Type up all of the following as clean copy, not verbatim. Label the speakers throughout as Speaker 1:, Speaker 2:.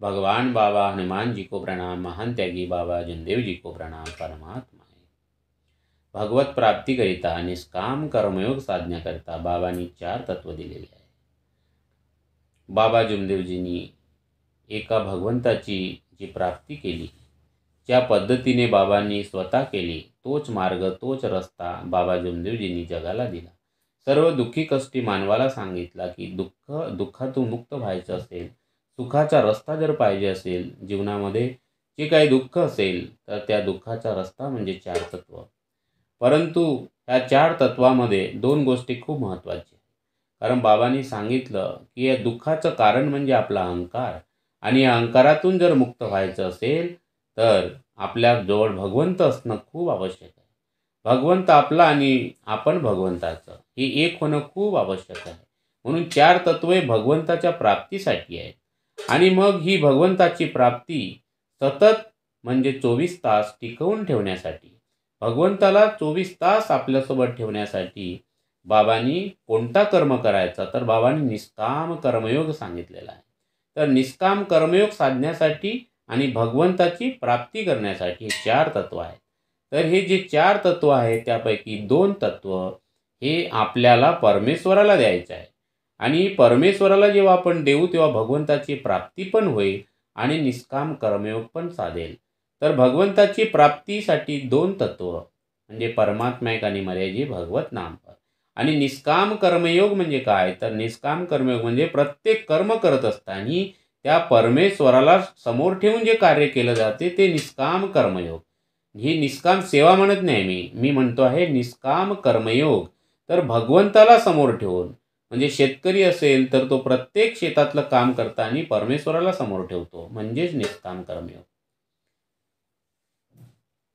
Speaker 1: भगवान बाबा हनुमान जी को प्रणाम, महान त्यागी बाबा जमदेव जी को प्रणाम। परमात्मा आहे भगवत प्राप्तीकरिता निष्काम कर्मयोग साधण्याकरिता बाबांनी 4 तत्व दिलेले आहे। बाबा जमदेवजींनी एका भगवंताची जी प्राप्ती केली, ज्या पद्धतीने बाबांनी स्वतः केली, तोच मार्ग तोच रस्ता बाबा जमदेवजींनी जगाला दिला। सर्व दुःखी कष्टी मानवाला सांगितला की दुःखातून मुक्त व्हायचं असेल, सुखाचा रस्ता जर पाहिजे असेल, जीवनामध्ये जे काही दुःख असेल तर त्या दुःखाचा रस्ता म्हणजे 4 तत्व। परंतु ह्या 4 तत्वामध्ये 2 गोष्टी खूप महत्त्वाच्या। कारण बाबांनी सांगितलं की या दुःखाचं कारण म्हणजे आपला अहंकार, आणि या अहंकारातून जर मुक्त व्हायचं असेल तर आपल्या जवळ भगवंत असणं खूप आवश्यक आहे। भगवंत आपला आणि आपण भगवंताचं हे एक होणं खूप आवश्यक आहे। म्हणून 4 तत्वे भगवंताच्या प्राप्तीसाठी आहेत। आणि मग ही भगवंताची प्राप्ती सतत म्हणजे 24 तास टिकवून ठेवण्यासाठी, भगवंताला 24 तास आपल्यासोबत ठेवण्यासाठी बाबांनी कोणता कर्म करायचा, तर बाबांनी निष्काम कर्मयोग सांगितलेला आहे। तर निष्काम कर्मयोग साधण्यासाठी आणि भगवंताची प्राप्ती करण्यासाठी हे 4 तत्व आहेत। तर हे जे 4 तत्व आहेत त्यापैकी 2 तत्व हे आपल्याला परमेश्वराला द्यायचं आहे। आणि परमेश्वराला जेव्हा आपण देऊ तेव्हा भगवंताची प्राप्ती पण होईल आणि निष्काम कर्मयोग पण साधेल। तर भगवंताची प्राप्तीसाठी 2 तत्व म्हणजे परमात्मा एक आणि मर्याजी भगवत नाम। आणि निष्काम कर्मयोग म्हणजे काय, तर निष्काम कर्मयोग म्हणजे प्रत्येक कर्म करत असताना त्या परमेश्वराला समोर ठेवून जे कार्य केलं जाते ते निष्काम कर्मयोग। ही निष्काम सेवा म्हणत नाही, मी म्हणतो आहे निष्काम कर्मयोग। तर भगवंताला समोर ठेवून, म्हणजे शेतकरी असेल तर तो प्रत्येक शेतातलं काम करताना परमेश्वराला समोर ठेवतो, म्हणजेच निष्काम कर्मयोग।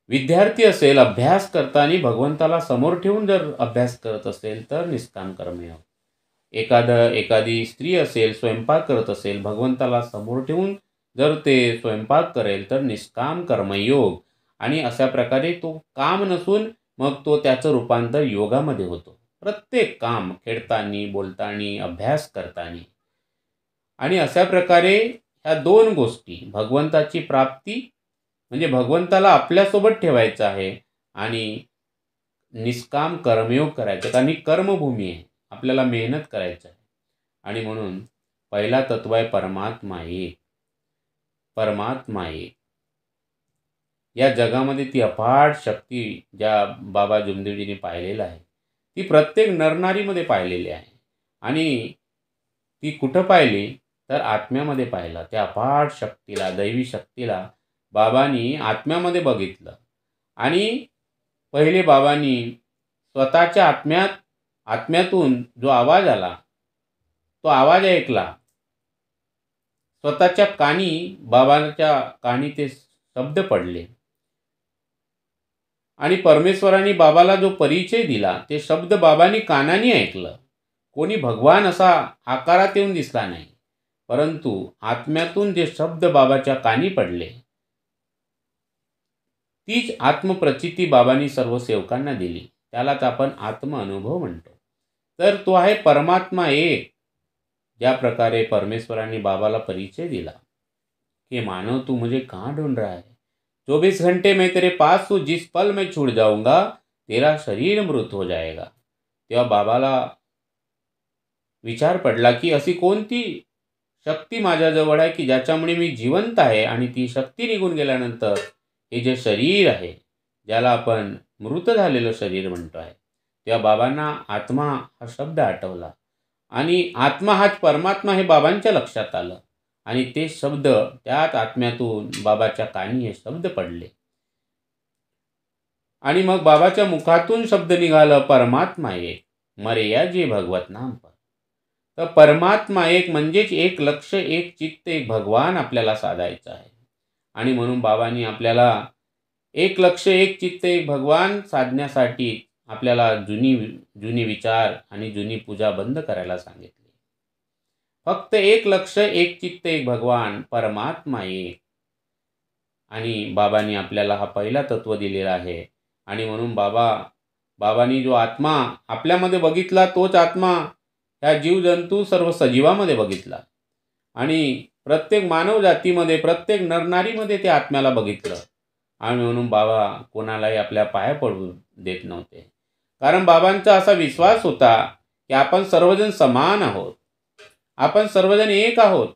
Speaker 1: विद्यार्थी असेल, अभ्यास करताना भगवंताला समोर ठेवून जर अभ्यास करत असेल तर निष्काम कर्मयोग। एखादी स्त्री असेल, स्वयंपाक करत असेल, भगवंताला समोर ठेवून जर ते स्वयंपाक करेल तर निष्काम कर्मयोग। आणि अशा प्रकारे तो काम नसून मग तो त्याचं रूपांतर योगामध्ये होतो। प्रत्येक काम खेळताना, बोलताना, अभ्यास करताना। आणि अशा प्रकारे ह्या 2 गोष्टी, भगवंताची प्राप्ती म्हणजे भगवंताला आपल्यासोबत ठेवायचं आहे आणि निष्काम कर्मयोग करायचे, कारण ही कर्मभूमी आहे, आपल्याला मेहनत करायचं आहे। आणि म्हणून पहिला तत्व आहे परमात्मा एक। परमात्मा एक या जगामध्ये ती अफाट शक्ती ज्या बाबा जमदेवजींनी पाहिलेलं आहे ती प्रत्येक नरनारीमध्ये पाहिलेली आहे। आणि ती कुठं पाहिली, तर आत्म्यामध्ये पाहिला। त्या अफाट शक्तीला, दैवी शक्तीला बाबांनी आत्म्यामध्ये बघितलं। आणि पहिले बाबांनी स्वतःच्या आत्म्यातून जो आवाज आला तो आवाज ऐकला। स्वतःच्या कानी, बाबांच्या कानी ते शब्द पडले आणि परमेश्वराने बाबाला जो परिचय दिला ते शब्द बाबांनी कानाने ऐकलं। कोणी भगवान असा आकारात येऊन दिसला नाही, परंतु आत्म्यातून जे शब्द बाबाच्या कानी पडले तीच आत्मप्रचिती बाबांनी सर्व सेवकांना दिली। त्यालाच आपण आत्म अनुभव म्हणतो। तर तो आहे परमात्मा एक। ज्या प्रकारे परमेश्वराने बाबाला परिचय दिला कि मानव तू मुझे कहाँ ढूंढ रहा है, 24 घंटे मैं तेरे पास हूँ, जिस पल मैं छूट जाऊंगा तेरा शरीर मृत हो जाएगा। तेव्हा बाबाला विचार पडला की अशी कोणती शक्ती माझ्याजवळ आहे की ज्याच्यामुळे मी जिवंत आहे, आणि ती शक्ती निघून गेल्यानंतर हे जे शरीर आहे, ज्याला आपण मृत झालेलं शरीर म्हणतो आहे, तेव्हा बाबांना आत्मा हा शब्द आठवला। आणि आत्मा हाच परमात्मा हे बाबांच्या लक्षात आलं। आणि ते शब्द त्याच आत्म्यातून बाबाच्या कानी हे शब्द पडले। आणि मग बाबाच्या मुखातून शब्द निघाला परमात्मा एक, मरे जे भगवत नाम पर। तर परमात्मा एक म्हणजेच एक लक्ष, एक चित्त, एक भगवान आपल्याला साधायचं आहे। आणि म्हणून बाबांनी आपल्याला एक लक्ष, एक चित्त, एक भगवान साधण्यासाठी आपल्याला जुनी विचार आणि जुनी पूजा बंद करायला सांगितली। फक्त एक लक्ष, एक चित्त, एक भगवान, परमात्मा एक। आणि बाबांनी आपल्याला हा पहिला तत्व दिलेला आहे। आणि म्हणून बाबांनी जो आत्मा आपल्यामध्ये बघितला तोच आत्मा ह्या जीवजंतू सर्व सजीवामध्ये बघितला। आणि प्रत्येक मानव जातीमध्ये, प्रत्येक नरनारीमध्ये ते आत्म्याला बघितलं. आणि म्हणून बाबा कोणालाही आपल्या पाया पडू देत नव्हते. कारण बाबांचा असा विश्वास होता की आपण सर्वजण समान आहोत, आपण सर्वजण एक आहोत.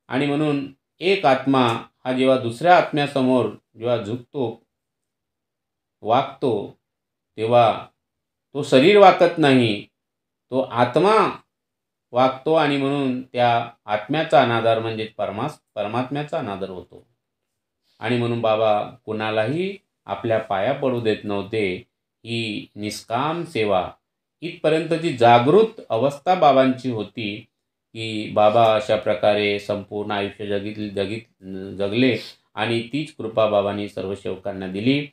Speaker 1: आणि म्हणून एक आत्मा हा जेव्हा दुसऱ्या आत्म्यासमोर जेव्हा झुकतो, वागतो, तेव्हा तो शरीर वाकत नाही, तो आत्मा वागतो. आणि म्हणून त्या आत्म्याचा अनादर म्हणजे परमात्म्याचा अनादर होतो. आणि म्हणून बाबा कुणालाही आपल्या पाया पडू देत नव्हते. ही निष्काम सेवा इथपर्यंतची जागृत अवस्था बाबांची होती की बाबा अशा प्रकारे संपूर्ण आयुष्य जगले. आणि तीच कृपा बाबांनी सर्व सेवकांना दिली.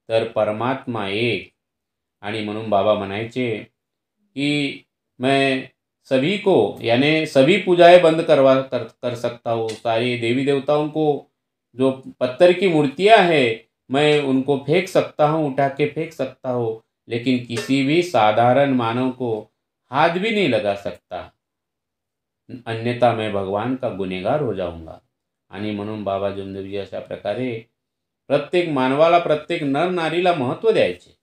Speaker 1: तर परमात्मा एक. आणि म्हणून बाबा म्हणायचे कि मैं सभी को यानी सभी पूजाएं बंद कर सकता हूँ. सारी देवी देवताओं को जो पत्थर की मूर्तियां हैं मैं उनको फेंक सकता हूँ, उठा के फेंक सकता हूँ, लेकिन किसी भी साधारण मानव को हाथ भी नहीं लगा सकता, अन्यथा मैं भगवान का गुनेगार हो जाऊंगा. आणि म्हणून बाबा जमदेवजी अशा प्रकारे प्रत्येक मानवाला, प्रत्येक नर नारीला महत्त्व द्यायचे.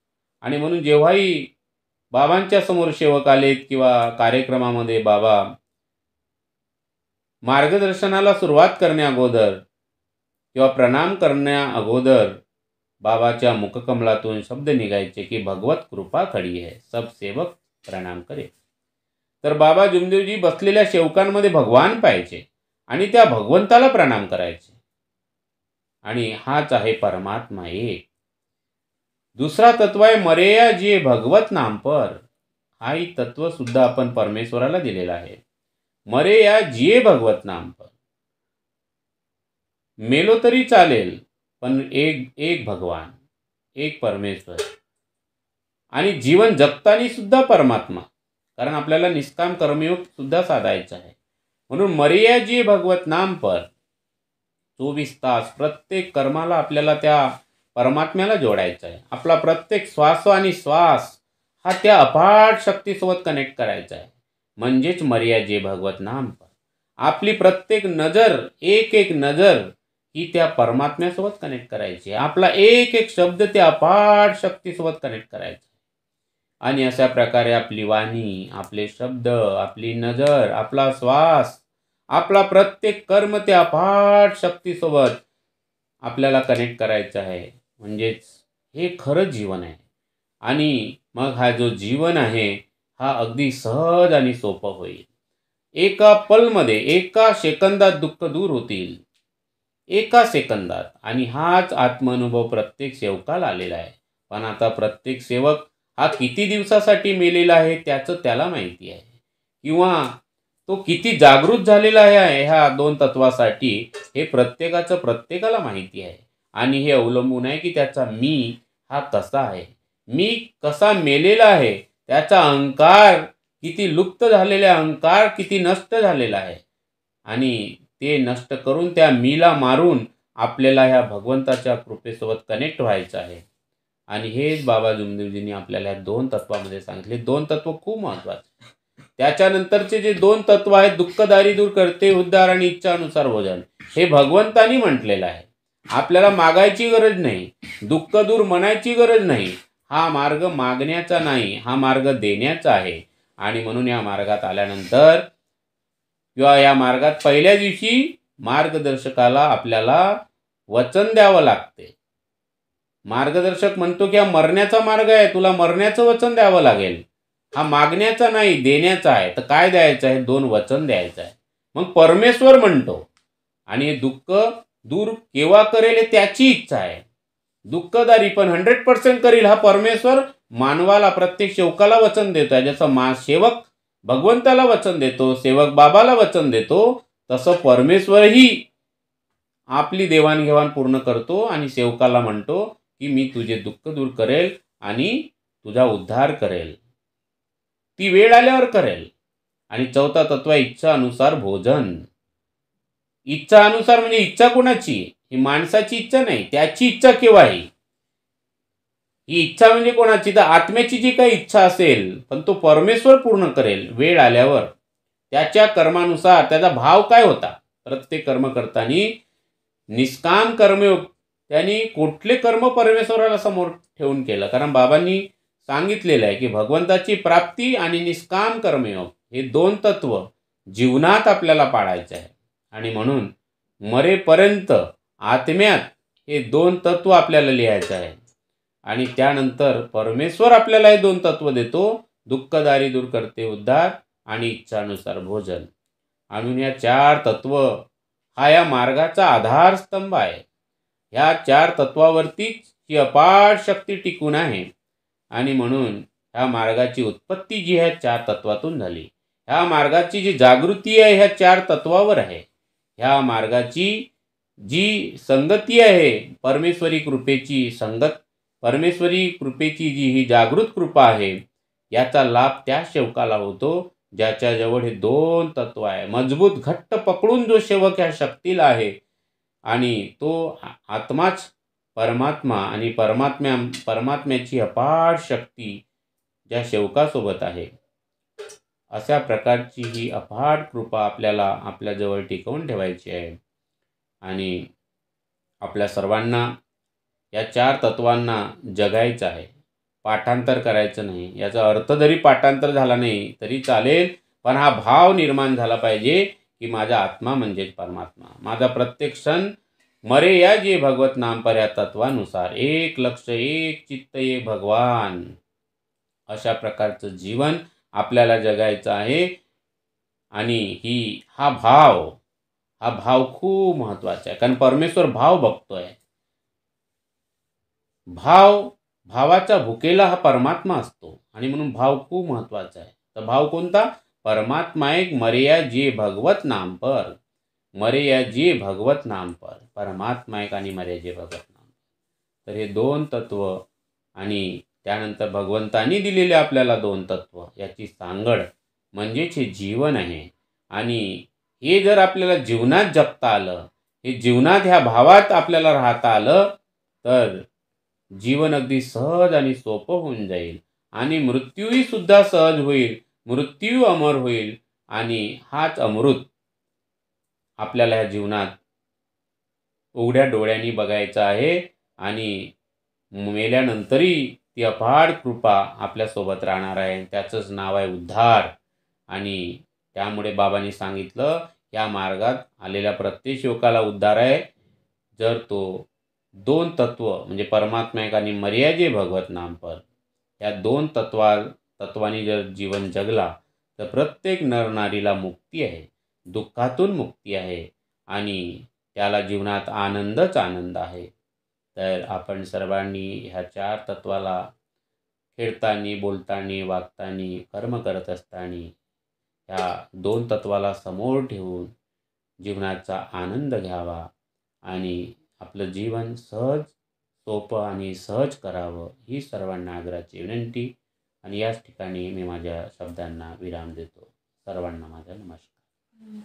Speaker 1: आणि म्हणून जेव्हाही बाबांच्या समोर सेवक आलेत किंवा कार्यक्रमामध्ये बाबा मार्गदर्शनाला सुरुवात करण्या अगोदर किंवा प्रणाम करण्या अगोदर बाबाच्या मुखकमलातून शब्द निघायचे की भगवत कृपा खडी है, सब सेवक प्रणाम करे. तर बाबा जमदेवजी बसलेल्या सेवकांमध्ये भगवान पाहायचे आणि त्या भगवंताला प्रणाम करायचे. आणि हाच आहे परमात्मा एक. दुसरा तत्व आहे मरेया जिये भगवत नाम पर. हाही तत्व सुद्धा आपण परमेश्वराला दिलेला आहे. मरेया जिये भगवत नाम पर. मेलो तरी चालेल पण एक भगवान, एक परमेश्वर. आणि जीवन जगताना सुद्धा परमात्मा, कारण आपल्याला निष्काम कर्मयोग सुद्धा साधायचा आहे. म्हणून मरेया जिये भगवत नाम पर. 24 तास प्रत्येक कर्माला आपल्याला त्या परमात्म्याला जोडायचं आहे. आपला प्रत्येक श्वास आणि श्वास हा त्या अफाट शक्तीसोबत कनेक्ट करायचा आहे. म्हणजेच मर्या जे भगवत नाम पर. आपली प्रत्येक नजर, एक एक नजर ही त्या परमात्म्यासोबत कनेक्ट करायची. आपला एक एक शब्द त्या अफाट शक्तीसोबत कनेक्ट करायचा. आणि अशा प्रकारे आपली वाणी, आपले शब्द, आपली नजर, आपला श्वास, आपला प्रत्येक कर्म त्या अफाट शक्तीसोबत आपल्याला कनेक्ट करायचं आहे. म्हणजेच हे खरं जीवन आहे. आणि मग हा जो जीवन आहे हा अगदी सहज आणि सोपं होईल. एका पलमध्ये, एका सेकंदात दुःख दूर होतील, एका सेकंदात. आणि हाच आत्मानुभव प्रत्येक सेवकाला आलेला आहे. पण आता प्रत्येक सेवक हा किती दिवसासाठी मेलेला आहे त्याचं त्याला माहिती आहे, किंवा तो किती जागृत झालेला आहे ह्या दोन तत्वासाठी हे प्रत्येकाला माहिती आहे. आणि हे अवलंबून आहे की त्याचा मी हा कसा आहे, मी कसा मेलेला आहे, त्याचा अहंकार किती लुप्त झालेला, अहंकार किती नष्ट झालेला आहे. आणि ते नष्ट करून त्या मीला मारून आपल्याला ह्या भगवंताच्या कृपेसोबत कनेक्ट व्हायचं आहे. आणि हेच बाबा जमदेवजींनी आपल्याला या दोन तत्वामध्ये सांगितले. दोन तत्व खूप महत्त्वाचे. त्याच्यानंतरचे जे दोन तत्व आहेत, दुःखदारी दूर करते उद्धार आणि इच्छानुसार भोजन, हे भगवंतानी म्हटलेलं आहे. आपल्याला मागायची गरज नाही, दुःख दूर म्हणायची गरज नाही. हा मार्ग मागण्याचा नाही, हा मार्ग देण्याचा आहे. आणि म्हणून या मार्गात आल्यानंतर किंवा या मार्गात पहिल्या दिवशी मार्गदर्शकाला आपल्याला वचन द्यावं लागते. मार्गदर्शक म्हणतो की हा मरण्याचा मार्ग आहे, तुला मरण्याचं वचन द्यावं लागेल. हा मागण्याचा नाही, देण्याचा आहे. तर काय द्यायचं आहे? 2 वचन द्यायचं आहे. मग परमेश्वर म्हणतो. आणि हे दुःख दूर केव्हा करेल हे त्याची इच्छा आहे. दुःखदारी पण 100% करील हा परमेश्वर मानवाला, प्रत्येक सेवकाला वचन देतो आहे. जसं सेवक भगवंताला वचन देतो, सेवक बाबाला वचन देतो, तसं परमेश्वरही आपली देवाणघेवाण पूर्ण करतो आणि सेवकाला म्हणतो की मी तुझे दुःख दूर करेल आणि तुझा उद्धार करेल. ती वेळ आल्यावर करेल. आणि चौथा तत्व इच्छा अनुसार भोजन. इच्छा अनुसार म्हणजे इच्छा कोणाची? ही माणसाची इच्छा नाही, त्याची इच्छा केव्हाही. ही इच्छा म्हणजे कोणाची? तर आत्म्याची जी काही इच्छा असेल, पण तो परमेश्वर पूर्ण करेल वेळ आल्यावर. त्याच्या कर्मानुसार त्याचा भाव काय होता, प्रत्येक कर्म करताना निष्काम कर्मयोग त्यांनी कुठले कर्म परमेश्वराला समोर ठेवून केलं, कारण बाबांनी सांगितलेलं आहे की भगवंताची प्राप्ती आणि निष्काम कर्मयोग हे दोन तत्व जीवनात आपल्याला पाळायचे आहे. आणि म्हणून मरेपर्यंत आत्म्यात हे दोन तत्व आपल्याला लिहायचं आहे. आणि त्यानंतर परमेश्वर आपल्याला हे दोन तत्व देतो, दुःखदारी दूर करते उद्धार आणि इच्छानुसार भोजन. म्हणून या चार तत्व हा या मार्गाचा आधारस्तंभ आहे. ह्या चार तत्वावरतीच ही अपार शक्ती टिकून आहे. आणि म्हणून ह्या मार्गाची उत्पत्ती जी ह्या चार तत्वातून झाली. ह्या मार्गाची जी जागृती आहे ह्या चार तत्वावर आहे. ह्या मार्गाची जी संगती आहे परमेश्वरी कृपेची संगत, परमेश्वरी कृपेची जी ही जागृत कृपा आहे, याचा लाभ त्या सेवकाला होतो ज्याच्याजवळ हे दोन तत्व आहे. मजबूत घट्ट पकडून जो सेवक ह्या शक्तीला आहे आणि तो आत्माच परमात्मा आणि परमात्म्याची अपार शक्ती ज्या सेवकासोबत आहे, अशा प्रकारची ही अफाट कृपा आपल्याला आपल्याजवळ टिकवून ठेवायची आहे. आणि आपल्या सर्वांना या चार तत्वांना जगायचं आहे, पाठांतर करायचं नाही. याचा अर्थ जरी पाठांतर झाला नाही तरी चालेल, पण हा भाव निर्माण झाला पाहिजे की माझा आत्मा म्हणजेच परमात्मा. माझा प्रत्येक क्षण मरे या जे भगवत नाम पर या तत्वानुसार एक लक्ष एक चित्त ये भगवान, अशा प्रकारचं जीवन आपल्याला जगायचं आहे. आणि हा भाव खूप महत्त्वाचा आहे, कारण परमेश्वर भाव बघतोय. भावाचा भुकेला हा परमात्मा असतो आणि म्हणून भाव खूप महत्त्वाचा आहे. तर भाव कोणता? परमात्मा एक मर्या जे भगवत नाम पर, मर्या जे भगवत नाम पर, परमात्मा एक आणि मर्या जे भगवत नाम. तर हे दोन तत्व आणि त्यानंतर भगवंतांनी दिलेले आपल्याला दोन तत्व याची सांगड म्हणजेच हे जीवन आहे. आणि हे जर आपल्याला जीवनात जगता आलं, हे जीवनात ह्या भावात आपल्याला राहता आलं, तर जीवन अगदी सहज आणि सोपं होऊन जाईल. आणि मृत्यूही सुद्धा सहज होईल, मृत्यू अमर होईल. आणि हाच अमृत आपल्याला ह्या जीवनात उघड्या डोळ्यांनी बघायचा आहे. आणि मेल्यानंतरही ती अपार कृपा आपल्यासोबत राहणार आहे. त्याचंच नाव आहे उद्धार. आणि त्यामुळे बाबांनी सांगितलं, या मार्गात आलेल्या प्रत्येक सेवकाला उद्धार आहे, जर तो दोन तत्व म्हणजे परमात्मा एक आणि मर्याजे भगवत नाम पर, या दोन तत्वांनी जर जीवन जगला तर प्रत्येक नरनारीला मुक्ती आहे, दुःखातून मुक्ती आहे आणि त्याला जीवनात आनंदच आनंद आहे. तर आपण सर्वांनी ह्या चार तत्वाला खेळताना, बोलताना, वागताना, कर्म करत असताना ह्या दोन तत्वाला समोर ठेवून जीवनाचा आनंद घ्यावा आणि आपलं जीवन सहज, सोपं आणि सहज करावं, ही सर्वांना आग्रहाची विनंती. आणि याच ठिकाणी मी माझ्या शब्दांना विराम देतो. सर्वांना माझा नमस्कार.